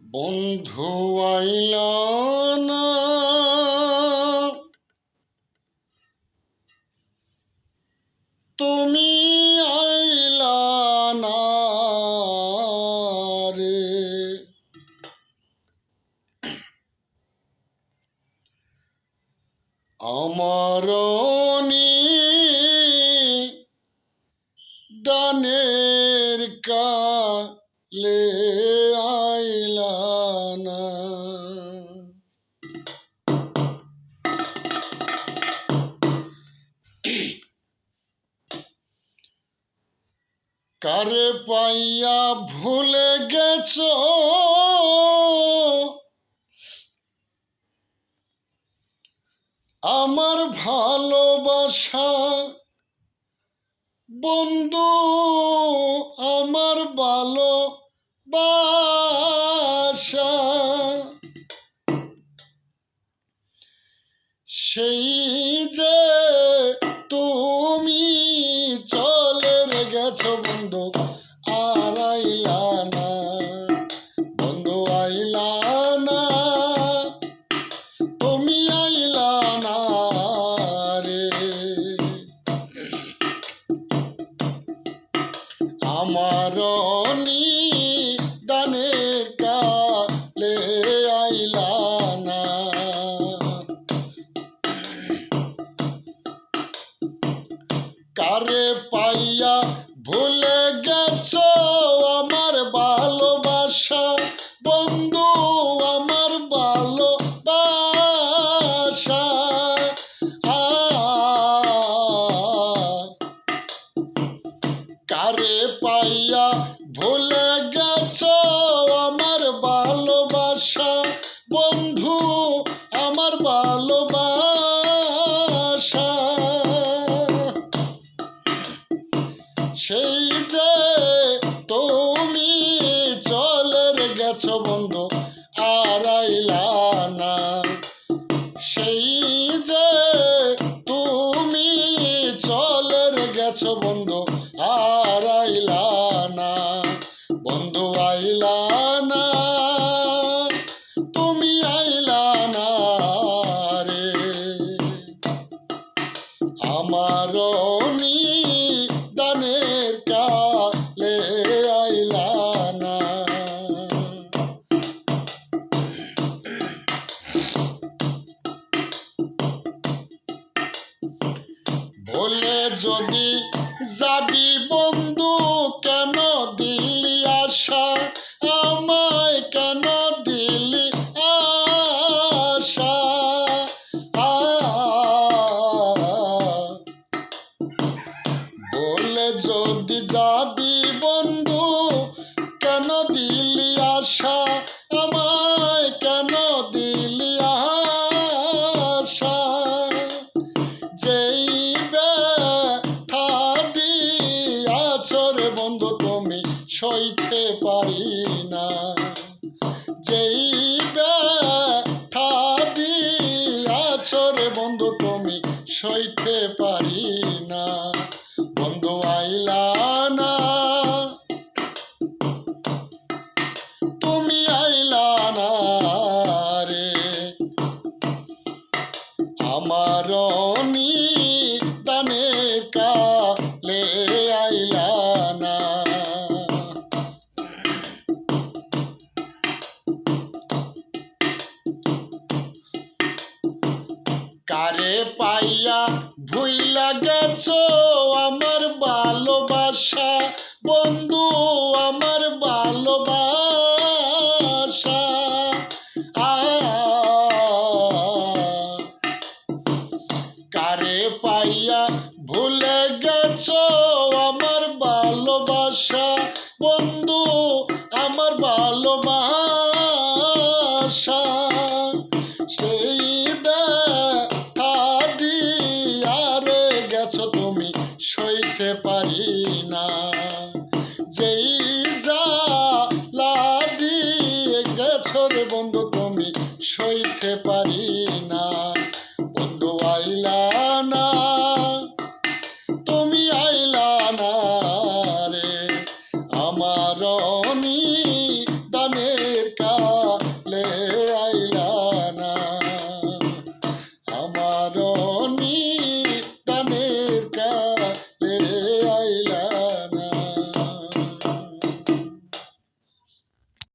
বন্ধু আইলা না, তুমি আইলা না রে। আমার দানের কালে আইলা না। কারে পাইয়া ভুলে গেছো আমার ভালোবাসা বন্ধু, আমার ভালোবাসা সেই যে তুমি চলে গেছো বন্ধু, আর আইলা না বন্ধু, আইলা না, তুমি আইলা না রে। আমার দানের কালে আইলা না। কারে পাইয়া ভুলে গেছো আমার ভালোবাসা বন্ধু, আমার ভালোবাসা কারে পাইয়া ভুলে গেছো আমার ভালোবাসা বন্ধু, আমার ভালোবাসা সেই যে তুমি চলে গেছো বন্ধু, আর আইলা না। সেই যে তুমি চলে গেছো বন্ধু, আর আইলা না বন্ধু, আইলা না, তুমি আইলা না রে। আমার দানের কালে আইলা না। বলে যদি যাবি বন্ধু কেন দিলি আশা, আমায় কেন দিলি আশা। বলে যদি যাবি বন্ধু কেন দিলি আশা, আমায় কেন দিলি আশা। যেই ব্যথা দিয়াছো রে বন্ধু তুমি সইতে পারি না, যেই ব্যথা দিয়াছো রে বন্ধু তুমি সইতে পারি না বন্ধু, আইলা না, তুমি আইলা না রে। আমার দানের কালে আইলা না। কারে পাইয়া ভুইলা গেছো আমার ভালোবাসা বন্ধু, আমার ভালোবাসা কারে পাইয়া ভুলে গেছো আমার ভালোবাসা বন্ধু, আমার ভালোবাসা সেই ব্যথা দিয়ারে গেছো তুমি সইতে পারি না, যেই জ্বালা দিয়ে গেছো রে বন্ধু তুমি সইতে পারি না বন্ধু, আইলা না, তুমি আইলা না রে। আমার